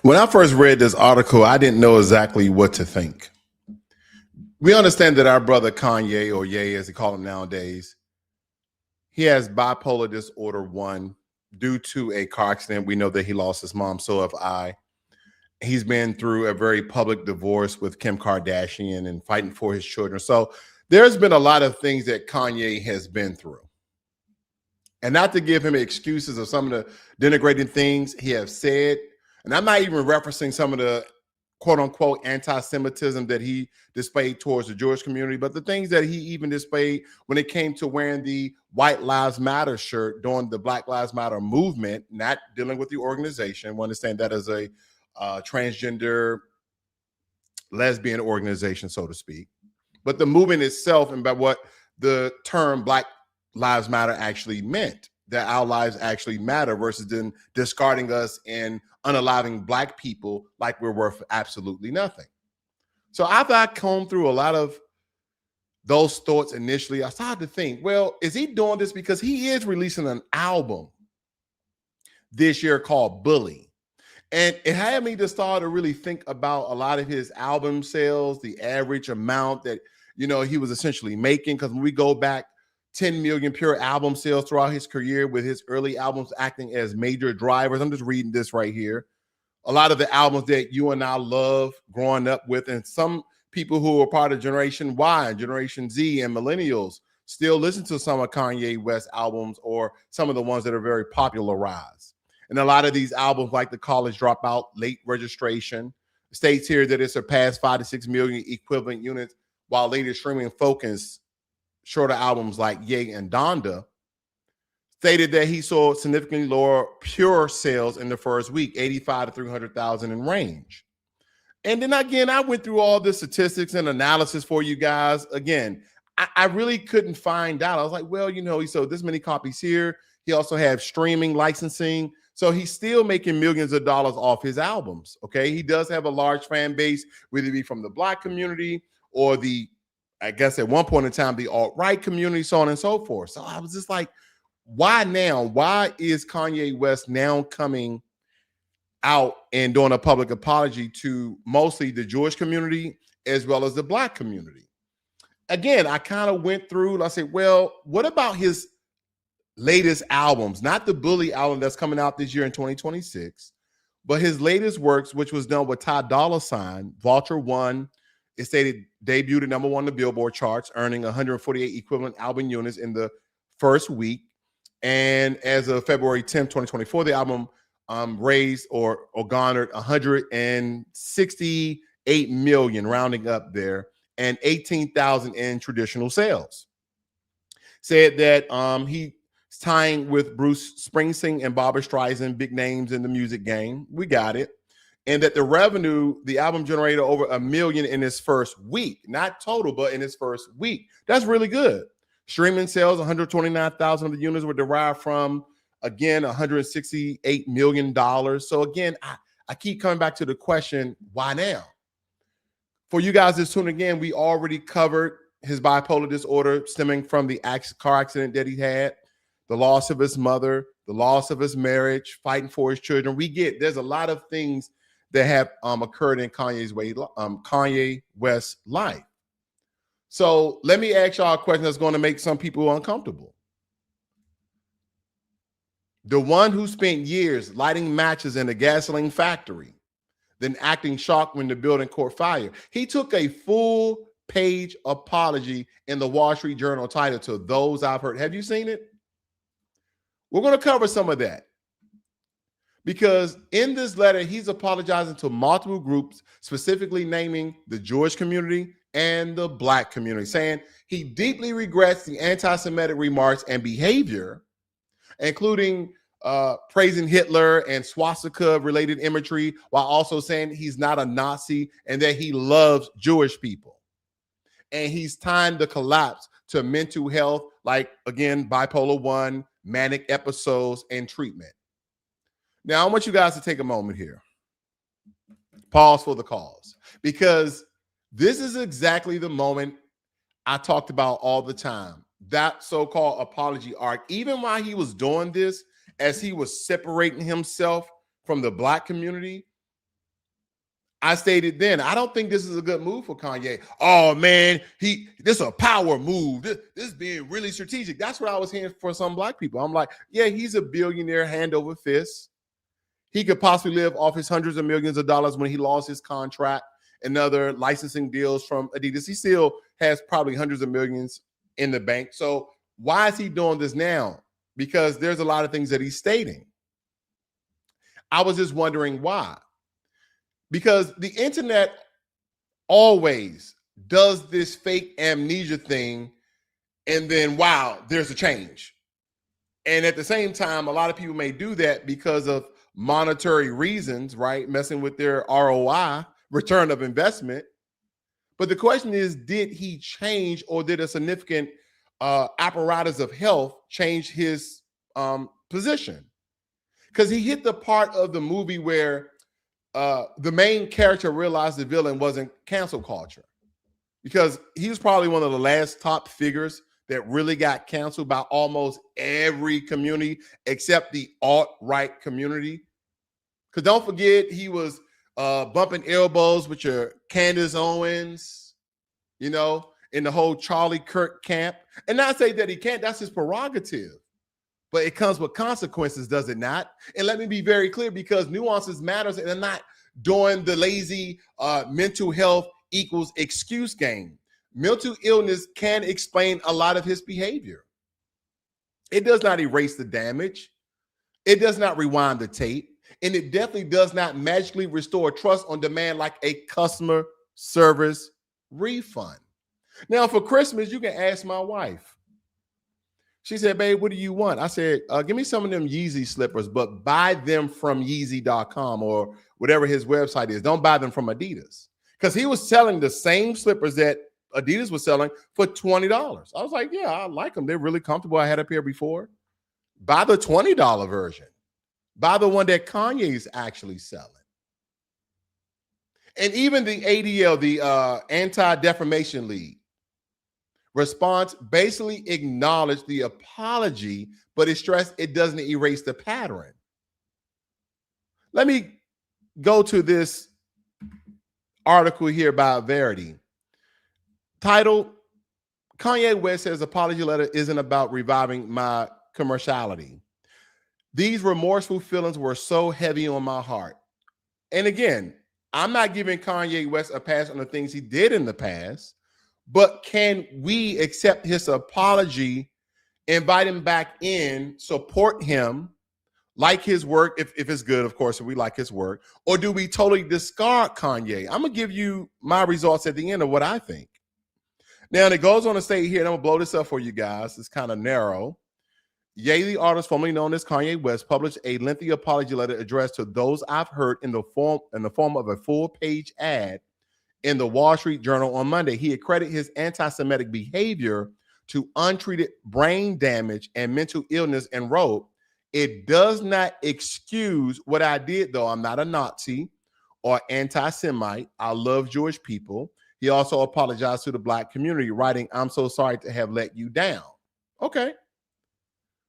When I first read this article, I didn't know exactly what to think. We understand that our brother Kanye, or Ye as they call him nowadays, he has bipolar disorder 1 due to a car accident. We know that he lost his mom, so have I. He's been through a very public divorce with Kim Kardashian and fighting for his children. So there's been a lot of things that Kanye has been through. And not to give him excuses of some of the denigrating things he has said, and I'm not even referencing some of the quote unquote anti-Semitism that he displayed towards the Jewish community, but the things that he even displayed when it came to wearing the White Lives Matter shirt during the Black Lives Matter movement, not dealing with the organization. We understand that as a transgender lesbian organization, so to speak, but the movement itself and by what the term Black Lives Matter actually meant, that our lives actually matter versus then discarding us and unaliving Black people like we're worth absolutely nothing. So after I combed through a lot of those thoughts initially, I started to think, well, is he doing this because he is releasing an album this year called Bully? And it had me to start to really think about a lot of his album sales, the average amount that, he was essentially making. Because when we go back 10 million pure album sales throughout his career, with his early albums acting as major drivers. I'm just reading this right here. A lot of the albums that you and I love growing up with, and some people who are part of Generation Y, Generation Z, and millennials still listen to some of Kanye West albums or some of the ones that are very popularized. And a lot of these albums, like the College Dropout, Late Registration, states here that it surpassed 5 to 6 million equivalent units, while later streaming focus shorter albums like Ye and Donda stated that he saw significantly lower pure sales in the first week, 85 to 300,000 in range. And then again, I went through all the statistics and analysis for you guys. Again, I really couldn't find out. I was like, well, he sold this many copies here. He also had streaming licensing. So he's still making millions of dollars off his albums. Okay. He does have a large fan base, whether it be from the Black community or I guess at one point in time, the alt-right community, so on and so forth. So I was just like, why now? Why is Kanye West now coming out and doing a public apology to mostly the Jewish community as well as the Black community? Again, I kind of went through and I said, well, what about his latest albums? Not the Bully album that's coming out this year in 2026, but his latest works, which was done with Ty Dolla $ign, Vulture One. It stated debuted at number 1 on the Billboard charts, earning 148 equivalent album units in the first week. And as of February 10th, 2024, the album raised or garnered 168 million, rounding up there, and 18,000 in traditional sales. Said that he's tying with Bruce Springsteen and Barbra Streisand, big names in the music game. We got it. And that the album generated over 1 million in its first week, not total, but in its first week. That's really good. Streaming sales, 129,000 of the units were derived from, again, $168 million. So again, I keep coming back to the question, why now? For you guys that's tuning in, we already covered his bipolar disorder stemming from the car accident that he had, the loss of his mother, the loss of his marriage, fighting for his children. We get there's a lot of things that have occurred in Kanye West's life. So let me ask y'all a question that's going to make some people uncomfortable. The one who spent years lighting matches in a gasoline factory, then acting shocked when the building caught fire, he took a full page apology in the Wall Street Journal titled "To Those I've Hurt." Have you seen it? We're going to cover some of that. Because in this letter, he's apologizing to multiple groups, specifically naming the Jewish community and the Black community, saying he deeply regrets the anti-Semitic remarks and behavior, including praising Hitler and swastika-related imagery, while also saying he's not a Nazi and that he loves Jewish people. And he's tying the collapse to mental health, like, again, bipolar 1, manic episodes, and treatment. Now, I want you guys to take a moment here. Pause for the cause, because this is exactly the moment I talked about all the time. That so-called apology arc, even while he was doing this, as he was separating himself from the Black community, I stated then, I don't think this is a good move for Kanye. Oh man, this is a power move. This is being really strategic. That's what I was hearing for some black people. I'm like, yeah, he's a billionaire hand over fist. He could possibly live off his hundreds of millions of dollars when he lost his contract and other licensing deals from Adidas. He still has probably hundreds of millions in the bank. So why is he doing this now? Because there's a lot of things that he's stating. I was just wondering why. Because the internet always does this fake amnesia thing, and then, wow, there's a change. And at the same time, a lot of people may do that because of monetary reasons, right? Messing with their ROI, return of investment. But the question is, did he change, or did a significant apparatus of health change his position? Because he hit the part of the movie where the main character realized the villain wasn't cancel culture, because he was probably one of the last top figures that really got canceled by almost every community except the alt-right community. Because don't forget, he was bumping elbows with your Candace Owens, you know, in the whole Charlie Kirk camp. And not say that he can't, that's his prerogative. But it comes with consequences, does it not? And let me be very clear, because nuances matters, and I'm not doing the lazy mental health equals excuse game. Mental illness can explain a lot of his behavior. It does not erase the damage. It does not rewind the tape. And it definitely does not magically restore trust on demand like a customer service refund. Now, for Christmas, you can ask my wife. She said, babe, what do you want? I said, give me some of them Yeezy slippers, but buy them from Yeezy.com or whatever his website is. Don't buy them from Adidas. Because he was selling the same slippers that Adidas was selling for $20. I was like, yeah, I like them. They're really comfortable. I had a pair before. Buy the $20 version. Buy the one that Kanye's actually selling. And even the ADL, the Anti-Defamation League, response basically acknowledged the apology, but it stressed it doesn't erase the pattern. Let me go to this article here by Verity. Titled, Kanye West says apology letter isn't about reviving my commerciality. These remorseful feelings were so heavy on my heart. And again, I'm not giving Kanye West a pass on the things he did in the past, but can we accept his apology, invite him back in, support him, like his work, if it's good, of course, if we like his work, or do we totally discard Kanye? I'm going to give you my results at the end of what I think. Now, and it goes on to say here, and I'm going to blow this up for you guys. It's kind of narrow. Ye, the artist formerly known as Kanye West, published a lengthy apology letter addressed to those I've heard in the form of a full-page ad in the Wall Street Journal on Monday. He accredited his anti-Semitic behavior to untreated brain damage and mental illness and wrote, it does not excuse what I did, though. I'm not a Nazi or anti-Semite. I love Jewish people. He also apologized to the Black community, writing, I'm so sorry to have let you down. Okay.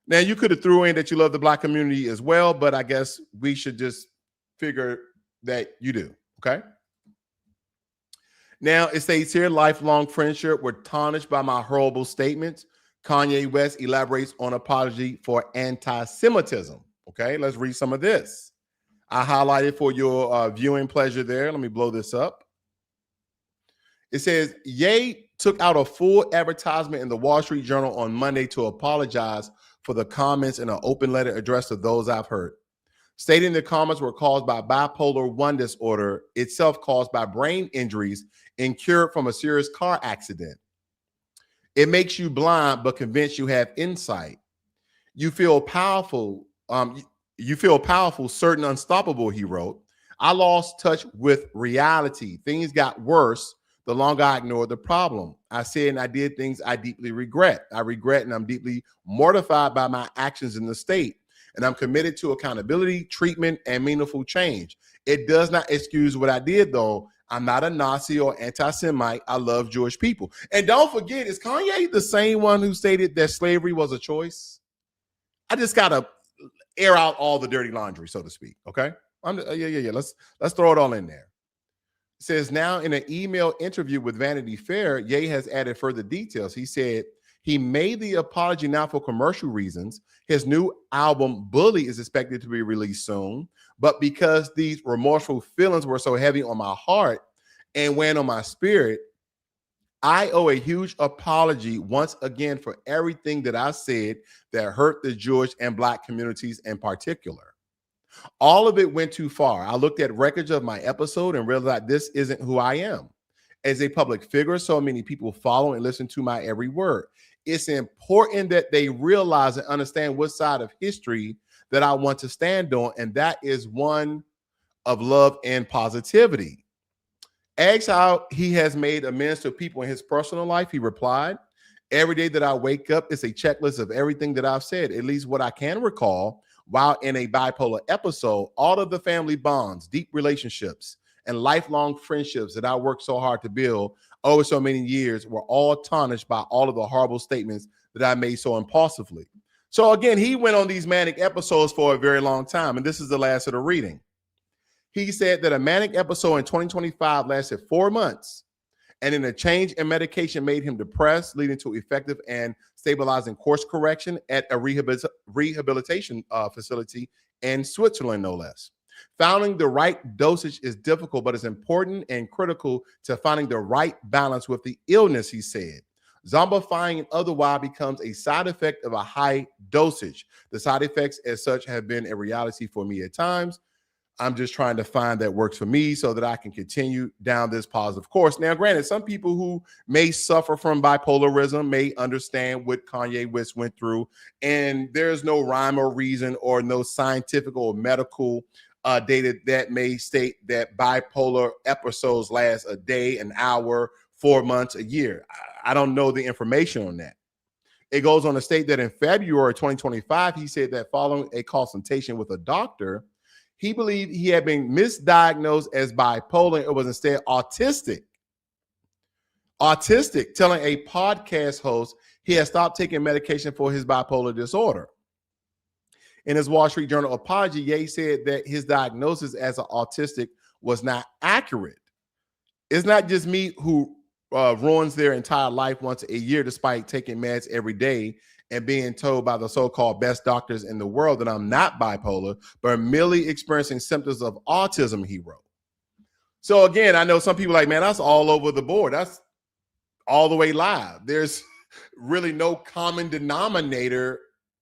Now, you could have threw in that you love the Black community as well, but I guess we should just figure that you do. Okay. Now, it states here, lifelong friendship were tarnished by my horrible statements. Kanye West elaborates on apology for anti-Semitism. Okay, let's read some of this. I highlighted for your viewing pleasure there. Let me blow this up. It says, Ye took out a full advertisement in the Wall Street Journal on Monday to apologize for the comments in an open letter addressed to those I've heard, stating the comments were caused by bipolar 1 disorder, itself caused by brain injuries and cured from a serious car accident. It makes you blind, but convinced you have insight. You feel powerful. You feel powerful, certain, unstoppable, he wrote. I lost touch with reality. Things got worse the longer I ignored the problem. I said and I did things I deeply regret. I regret and I'm deeply mortified by my actions in the state. And I'm committed to accountability, treatment, and meaningful change. It does not excuse what I did, though. I'm not a Nazi or anti-Semite. I love Jewish people. And don't forget, is Kanye the same one who stated that slavery was a choice? I just got to air out all the dirty laundry, so to speak. Okay. Yeah. Let's throw it all in there. says now in an email interview with Vanity Fair, Ye has added further details. He said he made the apology now for commercial reasons. His new album, Bully, is expected to be released soon. But because these remorseful feelings were so heavy on my heart and weighing on my spirit, I owe a huge apology once again for everything that I said that hurt the Jewish and Black communities in particular. All of it went too far. I looked at records of my episode and realized this isn't who I am. As a public figure, so many people follow and listen to my every word. It's important that they realize and understand what side of history that I want to stand on, and that is one of love and positivity. Asked how he has made amends to people in his personal life, he replied, every day that I wake up, it's a checklist of everything that I've said, at least what I can recall. While in a bipolar episode, all of the family bonds, deep relationships, and lifelong friendships that I worked so hard to build over so many years were all tarnished by all of the horrible statements that I made so impulsively. So again, he went on these manic episodes for a very long time, and this is the last of the reading. He said that a manic episode in 2025 lasted 4 months, and then a change in medication made him depressed, leading to effective and stabilizing course correction at a rehabilitation facility in Switzerland, no less. Finding the right dosage is difficult, but it's important and critical to finding the right balance with the illness, he said. Zombifying otherwise becomes a side effect of a high dosage. The side effects as such have been a reality for me at times. I'm just trying to find that works for me so that I can continue down this positive course. Now, granted, some people who may suffer from bipolarism may understand what Kanye West went through, and there's no rhyme or reason or no scientific or medical data that may state that bipolar episodes last a day, an hour, 4 months, a year. I don't know the information on that. It goes on to state that in February 2025, he said that following a consultation with a doctor, he believed he had been misdiagnosed as bipolar. It was instead autistic. Autistic, telling a podcast host he had stopped taking medication for his bipolar disorder. In his Wall Street Journal apology, Ye said that his diagnosis as an autistic was not accurate. It's not just me who ruins their entire life once a year despite taking meds every day and being told by the so-called best doctors in the world that I'm not bipolar, but merely experiencing symptoms of autism, he wrote. So again, I know some people are like, man, that's all over the board. That's all the way live. There's really no common denominator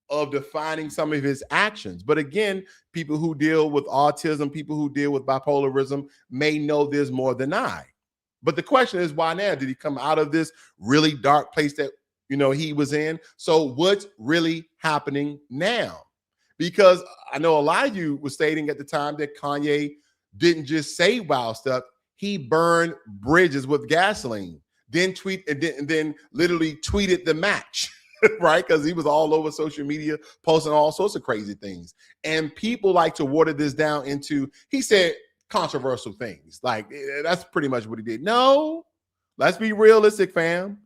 of defining some of his actions. But again, people who deal with autism, people who deal with bipolarism may know this more than I. But the question is, why now? Did he come out of this really dark place that he was in? So what's really happening now? Because I know a lot of you were stating at the time that Kanye didn't just say wild stuff. He burned bridges with gasoline, then literally tweeted the match, right? Because he was all over social media posting all sorts of crazy things. And people like to water this down into, he said controversial things. Like, that's pretty much what he did. No, let's be realistic, fam.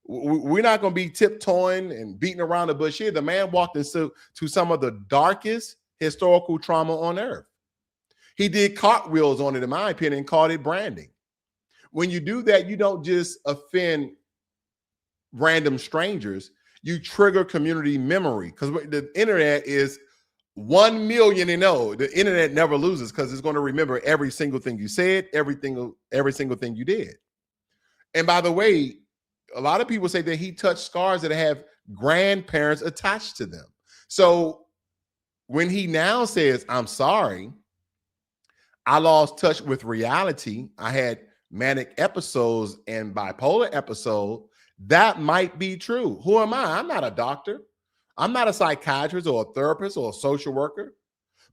We're not going to be tiptoeing and beating around the bush here. The man walked into some of the darkest historical trauma on earth. He did cartwheels on it, in my opinion, and called it branding. When you do that, you don't just offend random strangers. You trigger community memory, because the internet is 1 million and 0. The internet never loses because it's going to remember every single thing you said, every single thing you did. And by the way, a lot of people say that he touched scars that have grandparents attached to them. So when he now says, I'm sorry, I lost touch with reality, I had manic episodes and bipolar episode, that might be true. Who am I? I'm not a doctor. I'm not a psychiatrist or a therapist or a social worker.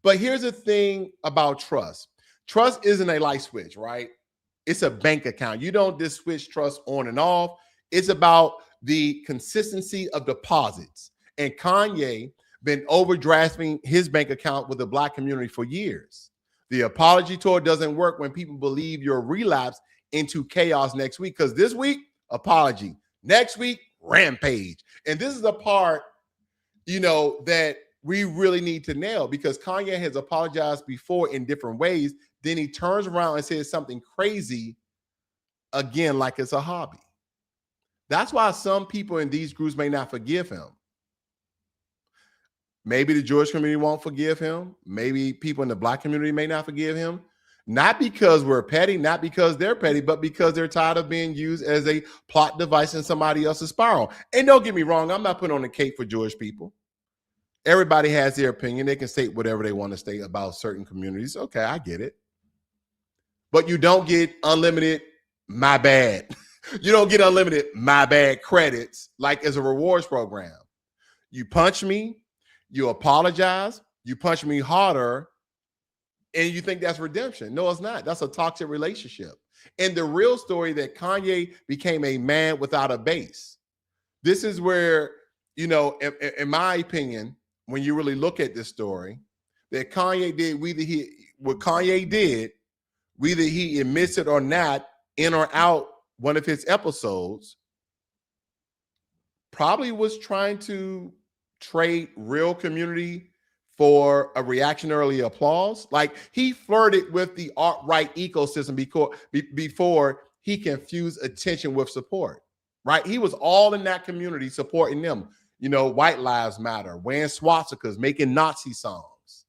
But here's the thing about trust. Trust isn't a light switch, right? It's a bank account. You don't just switch trust on and off. It's about the consistency of deposits. And Kanye been overdrafting his bank account with the Black community for years. The apology tour doesn't work when people believe you'll relapse into chaos next week. Because this week, apology. Next week, rampage. And this is the part, that we really need to nail, because Kanye has apologized before in different ways then he turns around and says something crazy again, like it's a hobby. That's why some people in these groups may not forgive him. Maybe the Jewish community won't forgive him. Maybe people in the Black community may not forgive him. Not because we're petty, not because they're petty, but because they're tired of being used as a plot device in somebody else's spiral. And don't get me wrong, I'm not putting on a cape for Jewish people. Everybody has their opinion. They can state whatever they want to state about certain communities. Okay, I get it. But you don't get unlimited, my bad. You don't get unlimited, my bad credits like as a rewards program. You punch me, you apologize, you punch me harder, and you think that's redemption. No, it's not. That's a toxic relationship. And the real story that Kanye became a man without a base. This is where, you know, in my opinion, when you really look at this story, that Kanye did, what Kanye did, whether he admits it or not, in or out one of his episodes, probably was trying to trade real community for a reactionary applause. Like, he flirted with the alt-right ecosystem before he confused attention with support, right? He was all in that community supporting them. You know, White Lives Matter, wearing swastikas, making Nazi songs.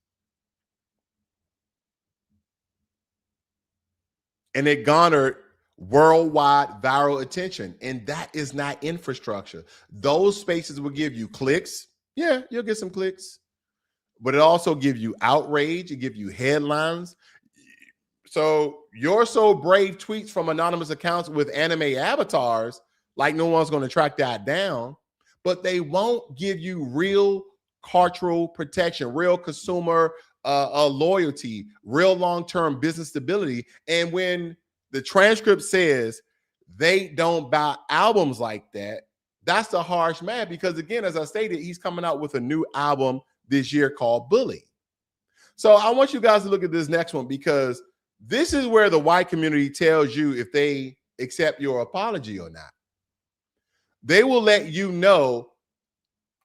And it garnered worldwide viral attention. And that is not infrastructure. Those spaces will give you clicks. Yeah, you'll get some clicks. But it also gives you outrage. It gives you headlines. So You're So Brave tweets from anonymous accounts with anime avatars, like no one's going to track that down. But they won't give you real cultural protection, real consumer loyalty, real long-term business stability. And when the transcript says they don't buy albums like that, that's the harsh man. Because again, as I stated, he's coming out with a new album this year called Bully. So I want you guys to look at this next one, because this is where the white community tells you if they accept your apology or not. They will let you know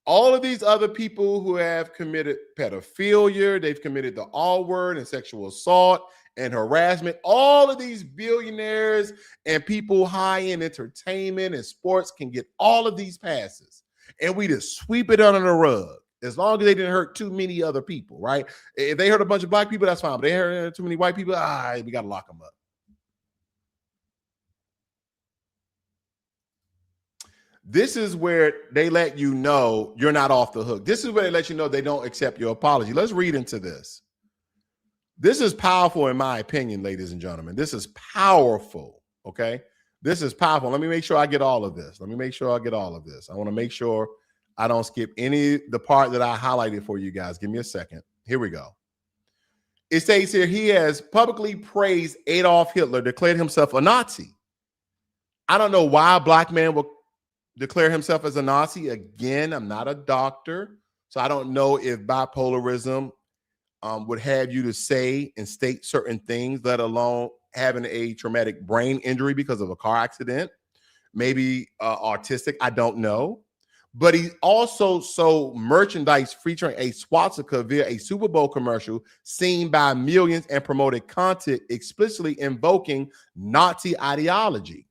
all of these other people who have committed pedophilia, they've committed the R word and sexual assault and harassment. All of these billionaires and people high in entertainment and sports can get all of these passes. And we just sweep it under the rug, as long as they didn't hurt too many other people, right? If they hurt a bunch of black people, that's fine. But they hurt too many white people, we got to lock them up. This is where they let you know you're not off the hook. This is where they let you know they don't accept your apology. Let's read into this. This is powerful, in my opinion, ladies and gentlemen. This is powerful, okay? This is powerful. Let me make sure I get all of this. I want to make sure I don't skip the part that I highlighted for you guys. Give me a second. Here we go. It states here, he has publicly praised Adolf Hitler, declared himself a Nazi. I don't know why a black man will declare himself as a Nazi. Again, I'm not a doctor, so I don't know if bipolarism would have you to say and state certain things, let alone having a traumatic brain injury because of a car accident, maybe autistic, I don't know. But he also sold merchandise featuring a swastika via a Super Bowl commercial seen by millions and promoted content explicitly invoking Nazi ideology,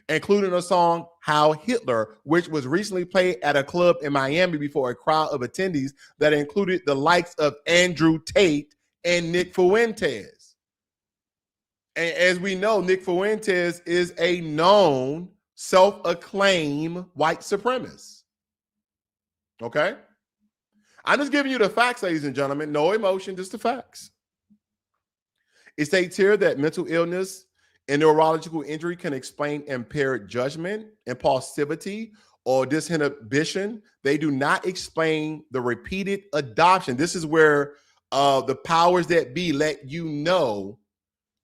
including a song, Heil Hitler, which was recently played at a club in Miami before a crowd of attendees that included the likes of Andrew Tate and Nick Fuentes. And as we know, Nick Fuentes is a known self-acclaimed white supremacist. Okay? I'm just giving you the facts, ladies and gentlemen. No emotion, just the facts. It states here that mental illness and neurological injury can explain impaired judgment, impulsivity, or disinhibition. They do not explain the repeated adoption. This is where the powers that be let you know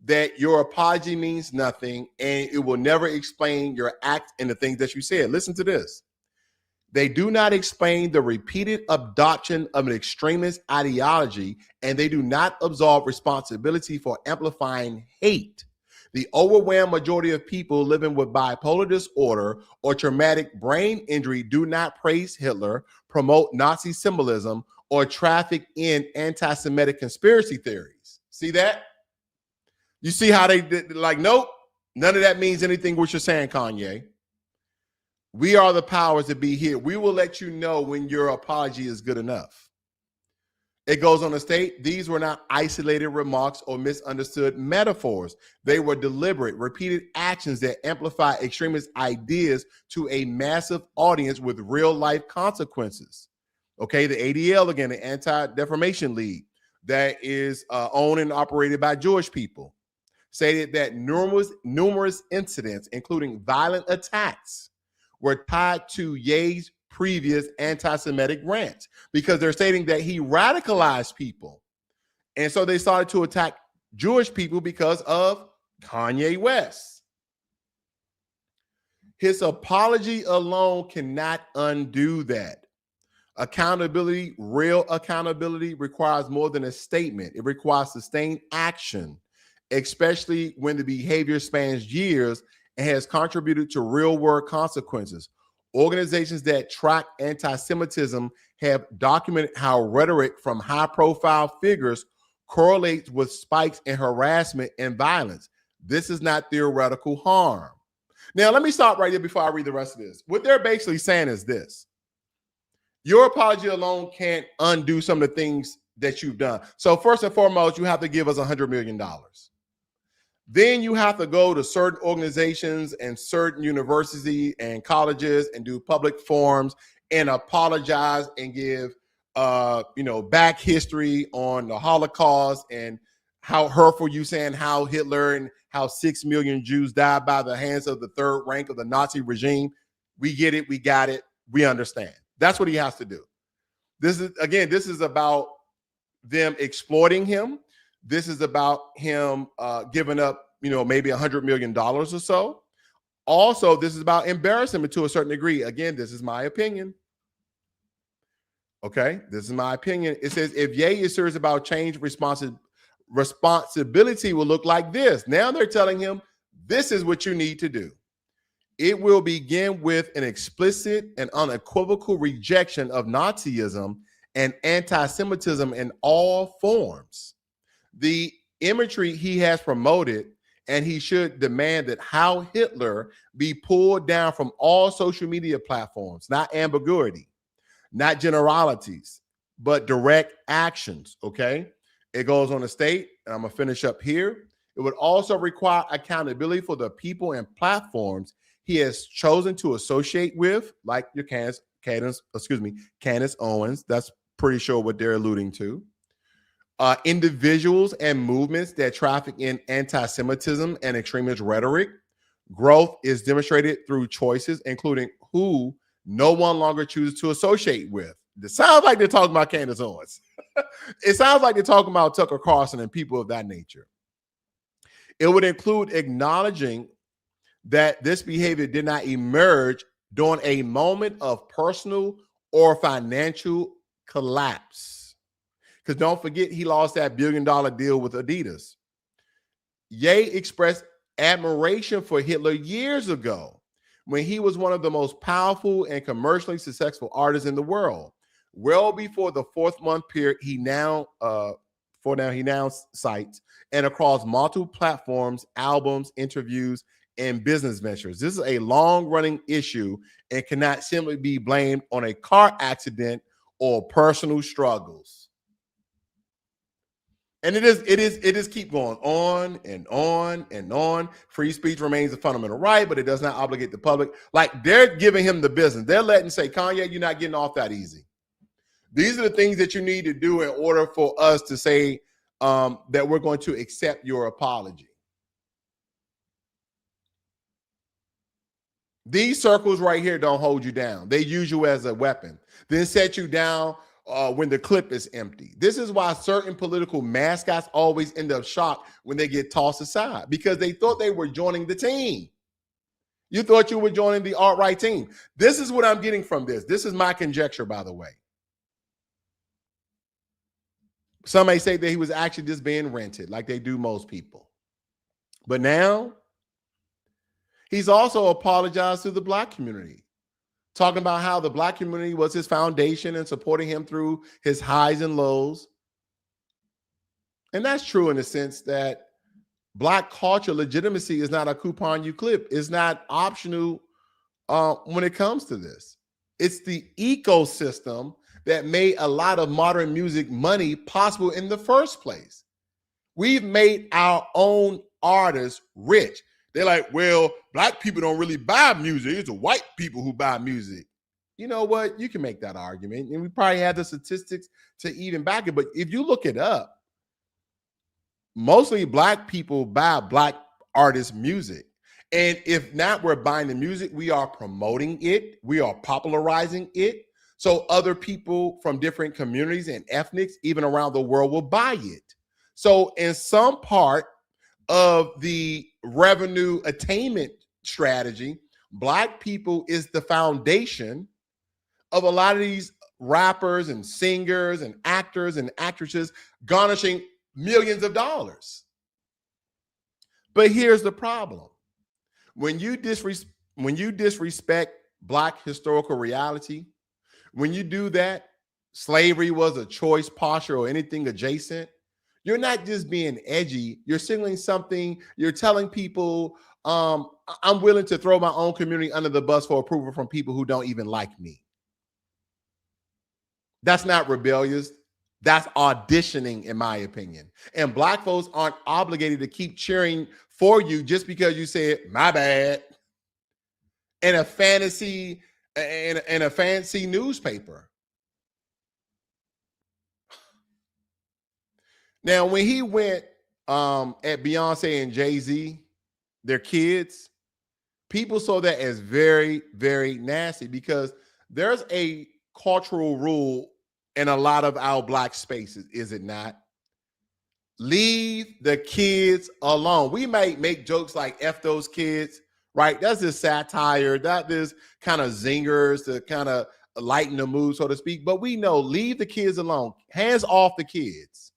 that your apology means nothing and it will never explain your act and the things that you said. Listen to this. They do not explain the repeated adoption of an extremist ideology, and they do not absolve responsibility for amplifying hate. The overwhelming majority of people living with bipolar disorder or traumatic brain injury do not praise Hitler, promote Nazi symbolism, or traffic in anti-Semitic conspiracy theories. See that? You see how they did, like, nope, none of that means anything what you're saying, Kanye. We are the powers that be here. We will let you know when your apology is good enough. It goes on to state, these were not isolated remarks or misunderstood metaphors. They were deliberate, repeated actions that amplify extremist ideas to a massive audience with real life consequences. Okay, the ADL, again, the Anti-Defamation League, that is owned and operated by Jewish people, stated that numerous incidents, including violent attacks, were tied to Ye's previous anti-Semitic rants, because they're stating that he radicalized people. And so they started to attack Jewish people because of Kanye West. His apology alone cannot undo that. Accountability, real accountability, requires more than a statement. It requires sustained action, especially when the behavior spans years and has contributed to real-world consequences. Organizations that track anti-Semitism have documented how rhetoric from high-profile figures correlates with spikes in harassment and violence. This is not theoretical harm. Now, let me stop right here before I read the rest of this. What they're basically saying is this: your apology alone can't undo some of the things that you've done. So first and foremost, you have to give us $100 million. Then you have to go to certain organizations and certain universities and colleges and do public forums and apologize and give, back history on the Holocaust and how hurtful you saying how Hitler and how 6 million Jews died by the hands of the third rank of the Nazi regime. We get it. We got it. We understand. That's what he has to do. This is about them exploiting him. This is about him giving up, maybe $100 million or so. Also, this is about embarrassment to a certain degree. Again, this is my opinion. Okay, this is my opinion. It says, if Ye is serious about change, responsibility will look like this. Now they're telling him, this is what you need to do. It will begin with an explicit and unequivocal rejection of Nazism and anti-Semitism in all forms. The imagery he has promoted, and he should demand that how Hitler be pulled down from all social media platforms, not ambiguity, not generalities, but direct actions, okay? It goes on to state, and I'm going to finish up here, it would also require accountability for the people and platforms he has chosen to associate with, like your Candace Owens. That's pretty sure what they're alluding to. Individuals and movements that traffic in anti-Semitism and extremist rhetoric. Growth is demonstrated through choices, including who no one longer chooses to associate with. It sounds like they're talking about Candace Owens. It sounds like they're talking about Tucker Carlson and people of that nature. It would include acknowledging that this behavior did not emerge during a moment of personal or financial collapse. Because don't forget, he lost that $1 billion deal with Adidas. Ye expressed admiration for Hitler years ago when he was one of the most powerful and commercially successful artists in the world. Well before the 4th-month period, he now cites, and across multiple platforms, albums, interviews, and business ventures. This is a long-running issue and cannot simply be blamed on a car accident or personal struggles. And it is keep going on and on and on. Free speech remains a fundamental right, but it does not obligate the public. Like, they're giving him the business. They're letting say, Kanye, you're not getting off that easy. These are the things that you need to do in order for us to say that we're going to accept your apology. These circles right here don't hold you down. They use you as a weapon. Then set you down when the clip is empty. This is why certain political mascots always end up shocked when they get tossed aside, because they thought they were joining the team. You thought you were joining the alt-right team. This is what I'm getting from this. This is my conjecture, by the way. Some may say that he was actually just being rented, like they do most people. But now, he's also apologized to the Black community, talking about how the Black community was his foundation and supporting him through his highs and lows. And that's true in the sense that Black culture legitimacy is not a coupon you clip. It's not optional when it comes to this. It's the ecosystem that made a lot of modern music money possible in the first place. We've made our own artists rich. They're like, well, black people don't really buy music. It's the white people who buy music. You know what? You can make that argument. And we probably have the statistics to even back it. But if you look it up, mostly black people buy black artists' music. And if not, we're buying the music, we are promoting it, we are popularizing it. So other people from different communities and ethnics, even around the world, will buy it. So in some part of the revenue attainment strategy, black people is the foundation of a lot of these rappers and singers and actors and actresses garnishing millions of dollars. But here's the problem. When you disrespect black historical reality, when you do that, slavery was a choice, posture, or anything adjacent, you're not just being edgy, you're signaling something, you're telling people, I'm willing to throw my own community under the bus for approval from people who don't even like me. That's not rebellious. That's auditioning, in my opinion. And black folks aren't obligated to keep cheering for you just because you said, my bad, in a fancy newspaper. Now, when he went at Beyonce and Jay-Z, their kids, people saw that as very, very nasty because there's a cultural rule in a lot of our black spaces, is it not? Leave the kids alone. We might make jokes like F those kids, right? That's this satire, that is kind of zingers to kind of lighten the mood, so to speak. But we know, leave the kids alone. Hands off the kids.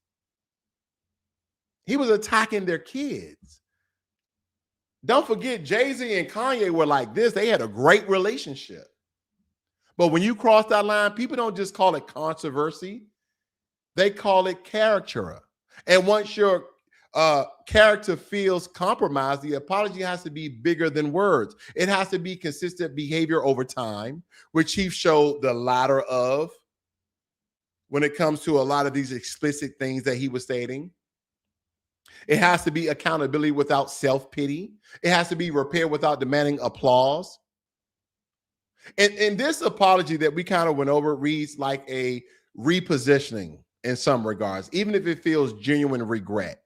He was attacking their kids. Don't forget, Jay-Z and Kanye were like this. They had a great relationship. But when you cross that line, people don't just call it controversy. They call it caricature. And once your character feels compromised, the apology has to be bigger than words. It has to be consistent behavior over time, which he showed the latter of when it comes to a lot of these explicit things that he was stating. It has to be accountability without self-pity. It has to be repair without demanding applause. And this apology that we kind of went over reads like a repositioning in some regards, even if it feels genuine regret.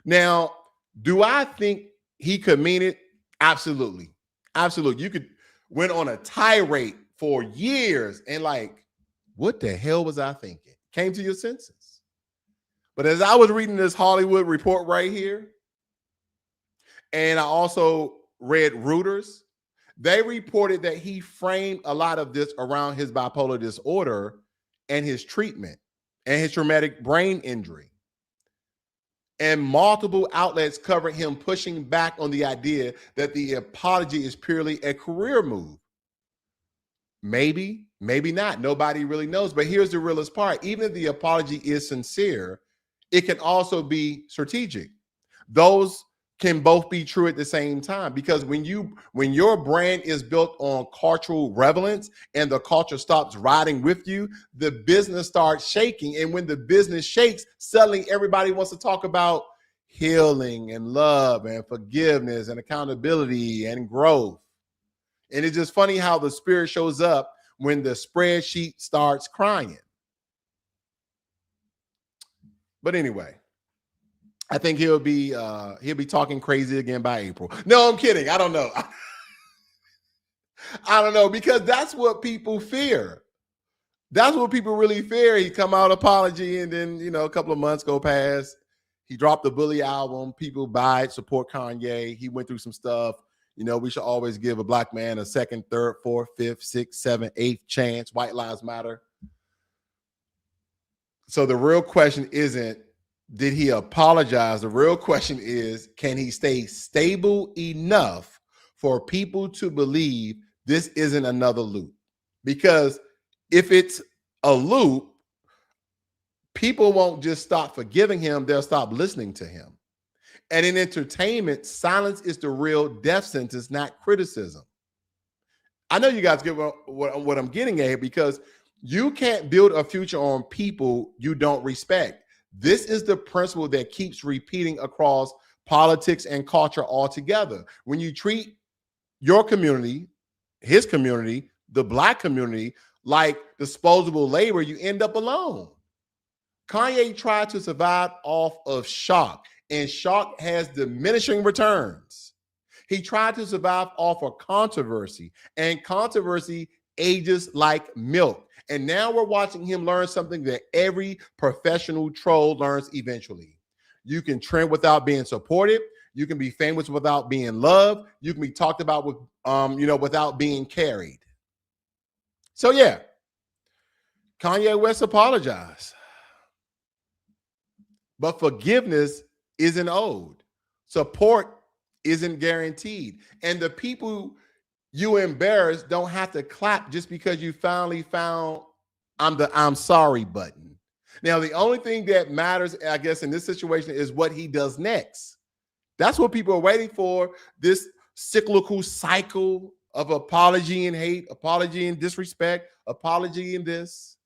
Now, do I think he could mean it? Absolutely. Absolutely. You could went on a tirade for years and like, what the hell was I thinking? Came to your senses. But as I was reading this Hollywood report right here, and I also read Reuters, they reported that he framed a lot of this around his bipolar disorder and his treatment and his traumatic brain injury. And multiple outlets covered him pushing back on the idea that the apology is purely a career move. Maybe, maybe not. Nobody really knows. But here's the realest part. Even if the apology is sincere, it can also be strategic. Those can both be true at the same time, because when your brand is built on cultural relevance and the culture stops riding with you, the business starts shaking. And when the business shakes, suddenly everybody wants to talk about healing and love and forgiveness and accountability and growth. And it's just funny how the spirit shows up when the spreadsheet starts crying. But anyway, I think he'll be talking crazy again by April. No, I'm kidding. I don't know. I don't know, because that's what people fear. That's what people really fear. He come out apology, and then a couple of months go past. He dropped the Bully album. People buy it, support Kanye. He went through some stuff. We should always give a black man a second, third, fourth, fifth, sixth, seventh, eighth chance. White lives matter. So the real question isn't, did he apologize? The real question is, can he stay stable enough for people to believe this isn't another loop? Because if it's a loop, people won't just stop forgiving him. They'll stop listening to him. And in entertainment, silence is the real death sentence, not criticism. I know you guys get what I'm getting at, because you can't build a future on people you don't respect. This is the principle that keeps repeating across politics and culture altogether. When you treat your community, his community, the Black community, like disposable labor, you end up alone. Kanye tried to survive off of shock, and shock has diminishing returns. He tried to survive off of controversy, and controversy ages like milk. And now we're watching him learn something that every professional troll learns eventually. You can trend without being supported. You can be famous without being loved. You can be talked about with, without being carried. So yeah, Kanye West apologized. But forgiveness isn't owed. Support isn't guaranteed. And the people you embarrass don't have to clap just because you finally found I'm sorry button. Now, the only thing that matters, I guess, in this situation is what he does next. That's what people are waiting for, this cyclical cycle of apology and hate, apology and disrespect, apology and this.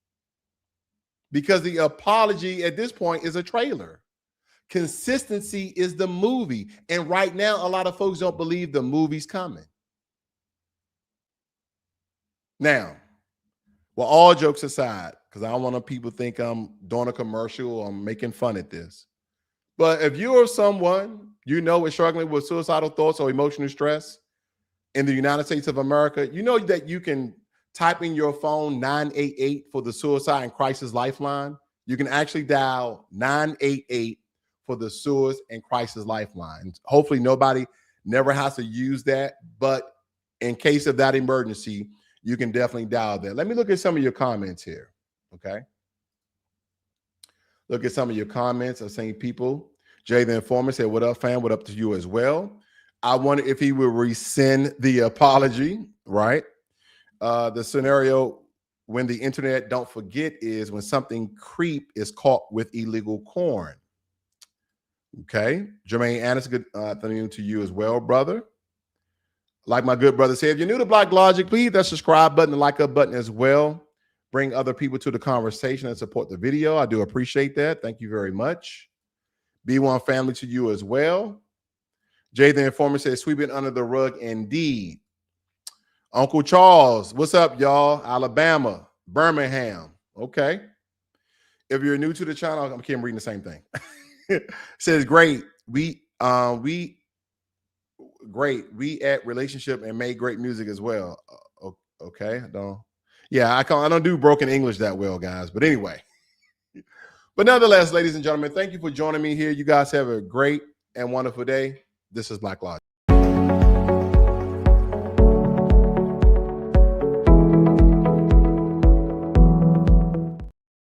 Because the apology at this point is a trailer. Consistency is the movie. And right now, a lot of folks don't believe the movie's coming. Now, well, all jokes aside, because I don't want people to think I'm doing a commercial or I'm making fun at this. But if you are someone you know is struggling with suicidal thoughts or emotional stress in the United States of America, you know that you can type in your phone 988 for the Suicide and Crisis Lifeline. You can actually dial 988 for the Suicide and Crisis Lifeline. Hopefully nobody never has to use that, but in case of that emergency, you can definitely dial that. Let me look at some of your comments here, okay? Look at some of your comments. I've seen people. Jay the Informant said, what up, fam? What up to you as well? I wonder if he will rescind the apology, right? The scenario when the internet, don't forget, is when something creep is caught with illegal corn. Okay. Jermaine Anderson, good afternoon to you as well, brother. Like my good brother said, if you're new to Blacklogic, please hit that subscribe button and like up button as well. Bring other people to the conversation and support the video. I do appreciate that. Thank you very much. B1 family to you as well. Jay the Informant says, sweeping under the rug indeed. Uncle Charles, what's up, y'all? Alabama, Birmingham. Okay. If you're new to the channel, I'm reading the same thing. Says, great. We at relationship and made great music as well. Okay. I don't do broken English that well, guys. But anyway. But nonetheless, ladies and gentlemen, thank you for joining me here. You guys have a great and wonderful day. This is Blacklogic.